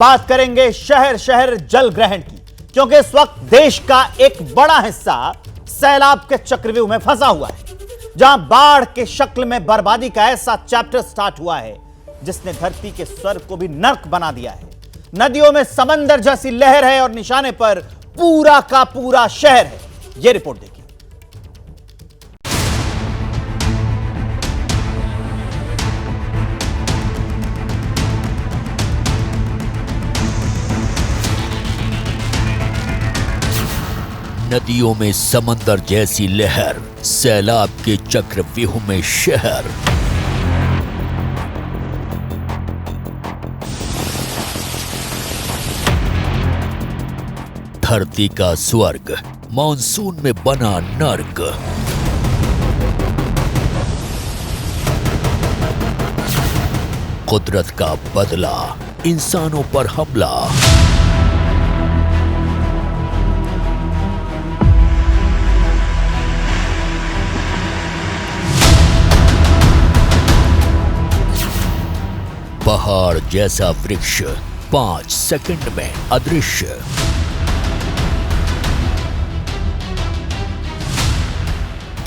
बात करेंगे शहर शहर जल ग्रहण की, क्योंकि इस वक्त देश का एक बड़ा हिस्सा सैलाब के चक्रव्यूह में फंसा हुआ है, जहां बाढ़ के शक्ल में बर्बादी का ऐसा चैप्टर स्टार्ट हुआ है जिसने धरती के स्वर्ग को भी नर्क बना दिया है। नदियों में समंदर जैसी लहर है और निशाने पर पूरा का पूरा शहर है। यह रिपोर्ट देखिए। नदियों में समंदर जैसी लहर, सैलाब के चक्रव्यूह में शहर। धरती का स्वर्ग मॉनसून में बना नर्क। कुदरत का बदला, इंसानों पर हमला। पहाड़ जैसा वृक्ष 5 सेकंड में अदृश्य।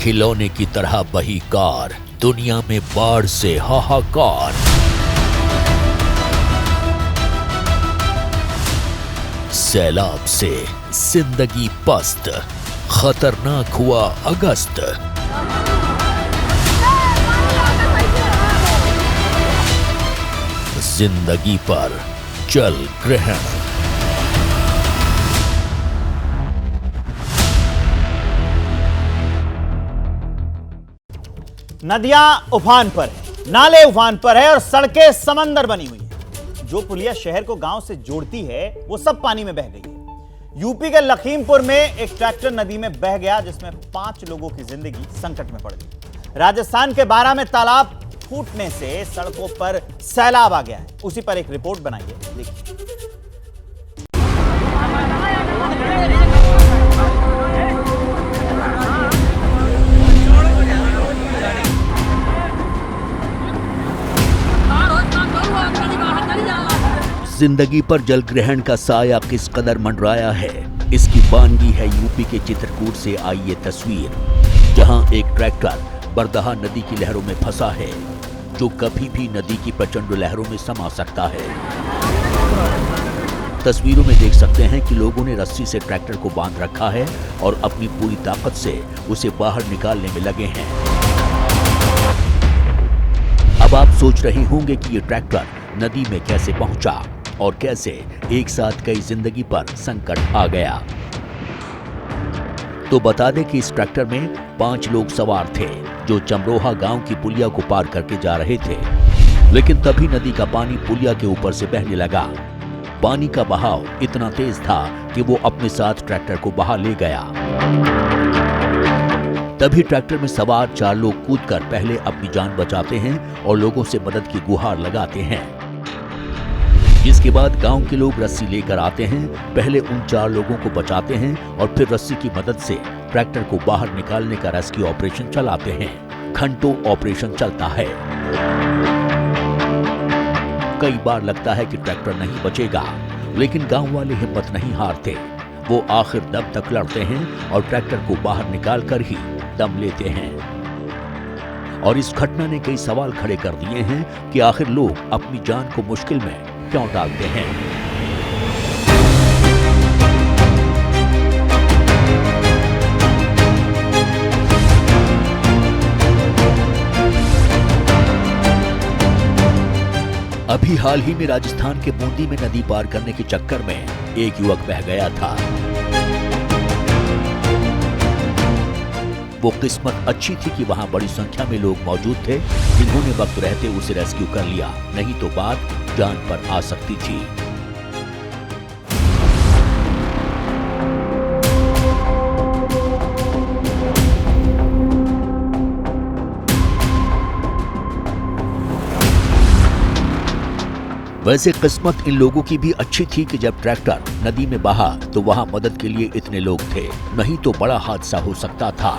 खिलौने की तरह बही कार, दुनिया में बाढ़ से हाहाकार। सैलाब से जिंदगी पस्त, खतरनाक हुआ अगस्त। जिंदगी पर जल ग्रहण। नदियां उफान पर है, नाले उफान पर है और सड़कें समंदर बनी हुई है। जो पुलिया शहर को गांव से जोड़ती है वो सब पानी में बह गई है। यूपी के लखीमपुर में एक ट्रैक्टर नदी में बह गया, जिसमें 5 लोगों की जिंदगी संकट में पड़ गई। राजस्थान के बारां में तालाब फूटने से सड़कों पर सैलाब आ गया है। उसी पर एक रिपोर्ट बनाई है, देखिए। जिंदगी पर जल ग्रहण का साया किस कदर मंडराया है, इसकी बानगी है यूपी के चित्रकूट से आई ये तस्वीर, जहां एक ट्रैक्टर बरदहा नदी की लहरों में फंसा है, जो कभी भी नदी की प्रचंड लहरों में समा सकता है। तस्वीरों में देख सकते हैं कि लोगों ने रस्सी से ट्रैक्टर को बांध रखा है और अपनी पूरी ताकत से उसे बाहर निकालने में लगे हैं। अब आप सोच रहे होंगे कि ये ट्रैक्टर नदी में कैसे पहुंचा और कैसे एक साथ कई जिंदगी पर संकट आ गया। तो बता दें कि इस ट्रैक्टर में 5 लोग सवार थे, जो चमरोहा गांव की पुलिया को पार करके जा रहे थे। लेकिन तभी नदी का पानी पुलिया के ऊपर से बहने लगा। पानी का बहाव इतना तेज था कि वो अपने साथ ट्रैक्टर को बहा ले गया। तभी ट्रैक्टर में सवार 4 लोग कूदकर पहले अपनी जान बचाते हैं और लोगों से मदद की गुहार लगाते हैं। जिसके बाद गांव के लोग रस्सी लेकर आते हैं, पहले उन 4 लोगों को बचाते हैं और फिर रस्सी की मदद से ट्रैक्टर को बाहर निकालने का रेस्क्यू ऑपरेशन चलाते हैं। घंटों ऑपरेशन चलता है। कई बार लगता है कि ट्रैक्टर नहीं बचेगा, लेकिन गांव वाले हिम्मत नहीं हारते। वो आखिर दम तक लड़ते हैं और ट्रैक्टर को बाहर निकालकर ही दम लेते हैं। और इस घटना ने कई सवाल खड़े कर दिए हैं कि आखिर लोग अपनी जान को मुश्किल में क्यों डालते हैं। अभी हाल ही में राजस्थान के बूंदी में नदी पार करने के चक्कर में एक युवक बह गया था। वो किस्मत अच्छी थी कि वहां बड़ी संख्या में लोग मौजूद थे, जिन्होंने वक्त रहते उसे रेस्क्यू कर लिया, नहीं तो बात जान पर आ सकती थी। वैसे किस्मत इन लोगों की भी अच्छी थी कि जब ट्रैक्टर नदी में बहा तो वहां मदद के लिए इतने लोग थे, नहीं तो बड़ा हादसा हो सकता था।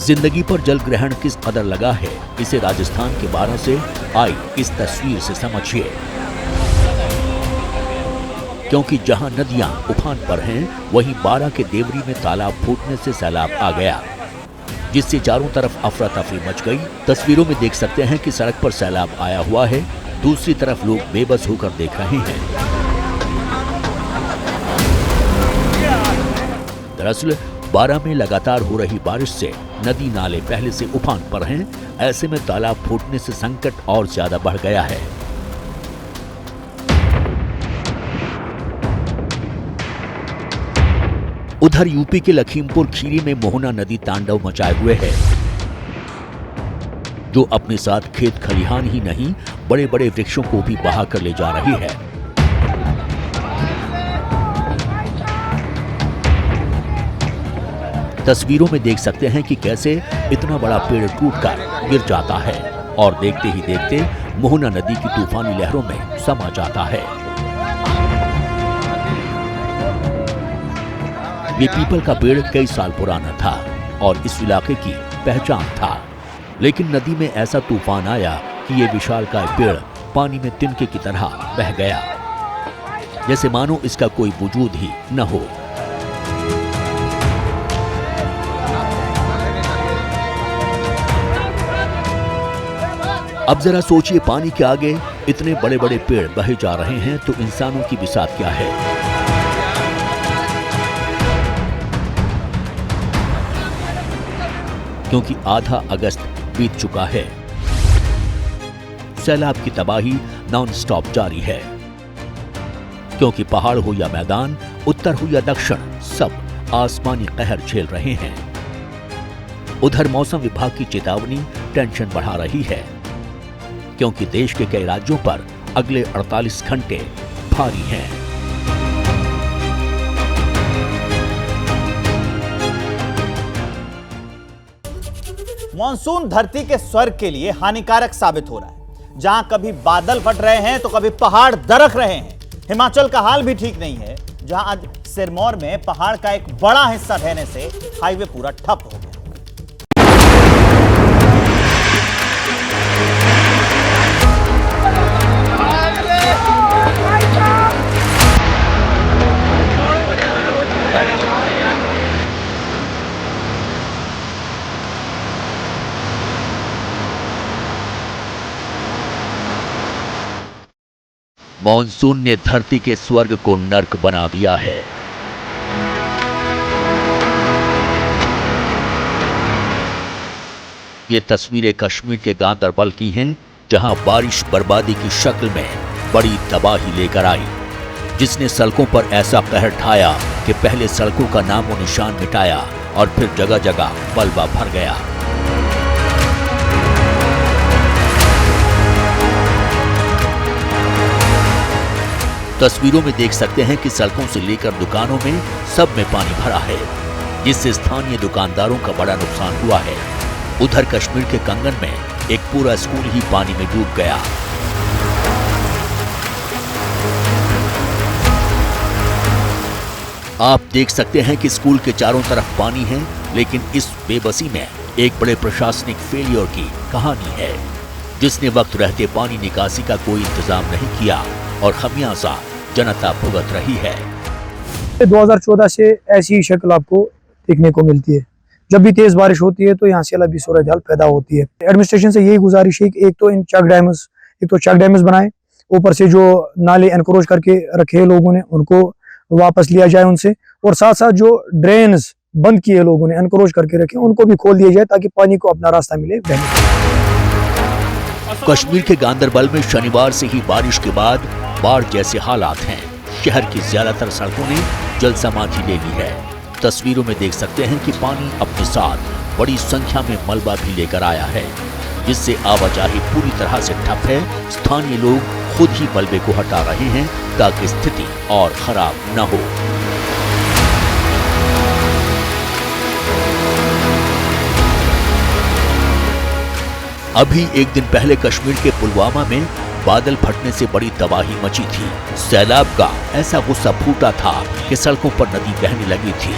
जिंदगी पर जल ग्रहण किस कदर लगा है, इसे राजस्थान के बारां से आई इस तस्वीर से समझिए। क्योंकि जहां नदियां उफान पर हैं, वहीं बारां के देवरी में तालाब फूटने से सैलाब आ गया, जिससे चारों तरफ अफरा तफरी मच गई। तस्वीरों में देख सकते हैं कि सड़क पर सैलाब आया हुआ है, दूसरी तरफ लोग बेबस होकर देख रहे हैं। दरअसल बारां में लगातार हो रही बारिश से नदी नाले पहले से उफान पर हैं, ऐसे में तालाब फूटने से संकट और ज्यादा बढ़ गया है। उधर यूपी के लखीमपुर खीरी में मोहना नदी तांडव मचाए हुए है, जो अपने साथ खेत खलिहान ही नहीं, बड़े बड़े वृक्षों को भी बहा कर ले जा रही है। तस्वीरों में देख सकते हैं कि कैसे इतना बड़ा पेड़ टूटकर गिर जाता है और देखते ही देखते मोहना नदी की तूफानी लहरों में समा जाता है। ये पीपल का पेड़ कई साल पुराना था और इस इलाके की पहचान था, लेकिन नदी में ऐसा तूफान आया कि ये विशालकाय पेड़ पानी में तिनके की तरह बह गया, जैसे मानो इसका कोई वजूद ही न हो। अब जरा सोचिए, पानी के आगे इतने बड़े बड़े पेड़ बहे जा रहे हैं तो इंसानों की बिसात क्या है। क्योंकि आधा अगस्त बीत चुका है, सैलाब की तबाही नॉन स्टॉप जारी है। क्योंकि पहाड़ हो या मैदान, उत्तर हो या दक्षिण, सब आसमानी कहर झेल रहे हैं। उधर मौसम विभाग की चेतावनी टेंशन बढ़ा रही है, क्योंकि देश के कई राज्यों पर अगले 48 घंटे भारी हैं। मॉनसून धरती के स्वर्ग के लिए हानिकारक साबित हो रहा है। जहां कभी बादल फट रहे हैं तो कभी पहाड़ दरक रहे हैं। हिमाचल का हाल भी ठीक नहीं है, जहां आज सिरमौर में पहाड़ का एक बड़ा हिस्सा ढहने से हाईवे पूरा ठप हो गया। मॉनसून ने धरती के स्वर्ग को नर्क बना दिया है। ये तस्वीरें कश्मीर के गांदरबल की हैं, जहां बारिश बर्बादी की शक्ल में बड़ी तबाही लेकर आई, जिसने सड़कों पर ऐसा कहर ढाया कि पहले सड़कों का नामो निशान मिटाया और फिर जगह जगह मलबा भर गया। तस्वीरों में देख सकते हैं कि सड़कों से लेकर दुकानों में सब में पानी भरा है, जिससे स्थानीय दुकानदारों का बड़ा नुकसान हुआ है। उधर कश्मीर के कंगन में एक पूरा स्कूल ही पानी में डूब गया। आप देख सकते हैं कि स्कूल के चारों तरफ पानी है, लेकिन इस बेबसी में एक बड़े प्रशासनिक फेलियर की कहानी है, जिसने वक्त रहते पानी निकासी का कोई इंतजाम नहीं किया और खमियाजा जनता भुगत रही है। 2014 से ऐसी ही शक्ल आपको देखने को मिलती है। जब भी तेज बारिश होती है तो यहाँ से अलग भी सूरत हाल पैदा होती है। एडमिनिस्ट्रेशन से यही गुजारिश है कि एक तो चेक डैम्स बनाए, ऊपर से जो नाले एनक्रोच करके रखे लोगों ने उनको वापस लिया जाए उनसे, और साथ साथ जो ड्रेन्स बंद किए लोगों ने एनक्रोच करके रखे उनको भी खोल दिया जाए ताकि पानी को अपना रास्ता मिले। कश्मीर के गांदरबल में शनिवार से ही बारिश के बाद बाढ़ जैसे हालात हैं। शहर की ज्यादातर सड़कों ने जल समाधि ले ली है। तस्वीरों में देख सकते हैं कि पानी अपने साथ बड़ी संख्या में मलबा भी लेकर आया है, जिससे आवाजाही पूरी तरह से ठप है। स्थानीय लोग खुद ही मलबे को हटा रहे हैं ताकि स्थिति और खराब न हो। अभी एक दिन पहले कश्मीर के पुलवामा में बादल फटने से बड़ी तबाही मची थी। सैलाब का ऐसा गुस्सा फूटा था कि सड़कों पर नदी बहने लगी थी।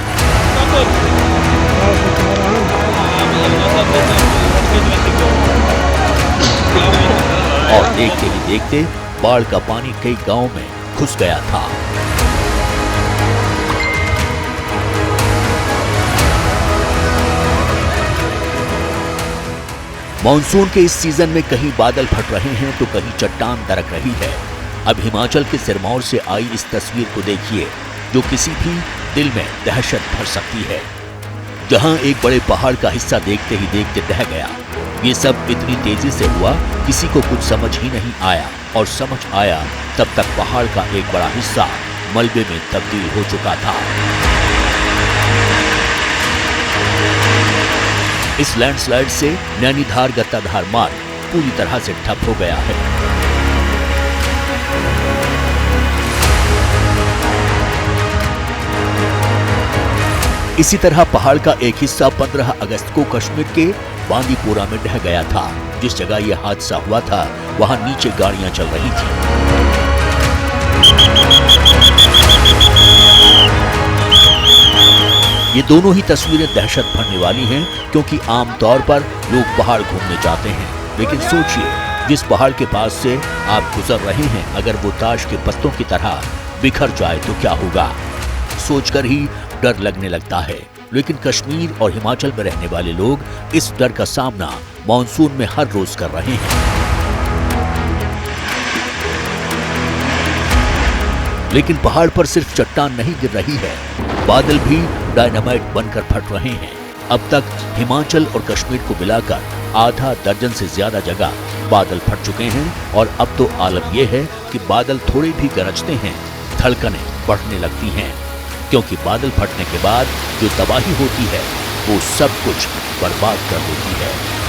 और देखते ही देखते बाढ़ का पानी कई गांवों में घुस गया था। मॉनसून के इस सीजन में कहीं बादल फट रहे हैं तो कहीं चट्टान दरक रही है। अब हिमाचल के सिरमौर से आई इस तस्वीर को देखिए, जो किसी भी दिल में दहशत भर सकती है। जहां एक बड़े पहाड़ का हिस्सा देखते ही देखते ढह गया। ये सब इतनी तेजी से हुआ, किसी को कुछ समझ ही नहीं आया, और समझ आया तब तक पहाड़ का एक बड़ा हिस्सा मलबे में तब्दील हो चुका था। इस लैंडस्लाइड से नैनीधार गत्ताधार मार्ग पूरी तरह से ठप हो गया है। इसी तरह पहाड़ का एक हिस्सा 15 अगस्त को कश्मीर के बांदीपोरा में ढह गया था। जिस जगह यह हादसा हुआ था वहां नीचे गाड़ियां चल रही थी। ये दोनों ही तस्वीरें दहशत भरने वाली हैं, क्योंकि आमतौर पर लोग पहाड़ घूमने जाते हैं, लेकिन सोचिए जिस पहाड़ के पास से आप गुजर रहे हैं अगर वो ताश के पत्तों की तरह बिखर जाए तो क्या होगा, सोचकर ही डर लगने लगता है। लेकिन कश्मीर और हिमाचल में रहने वाले लोग इस डर का सामना मॉनसून में हर रोज कर रहे हैं। लेकिन पहाड़ पर सिर्फ चट्टान नहीं गिर रही है, बादल भी डायनामाइट बनकर फट रहे हैं। अब तक हिमाचल और कश्मीर को मिलाकर आधा दर्जन से ज्यादा जगह बादल फट चुके हैं, और अब तो आलम यह है कि बादल थोड़े भी गरजते हैं, धड़कनें बढ़ने लगती हैं, क्योंकि बादल फटने के बाद जो तबाही होती है वो सब कुछ बर्बाद कर देती है।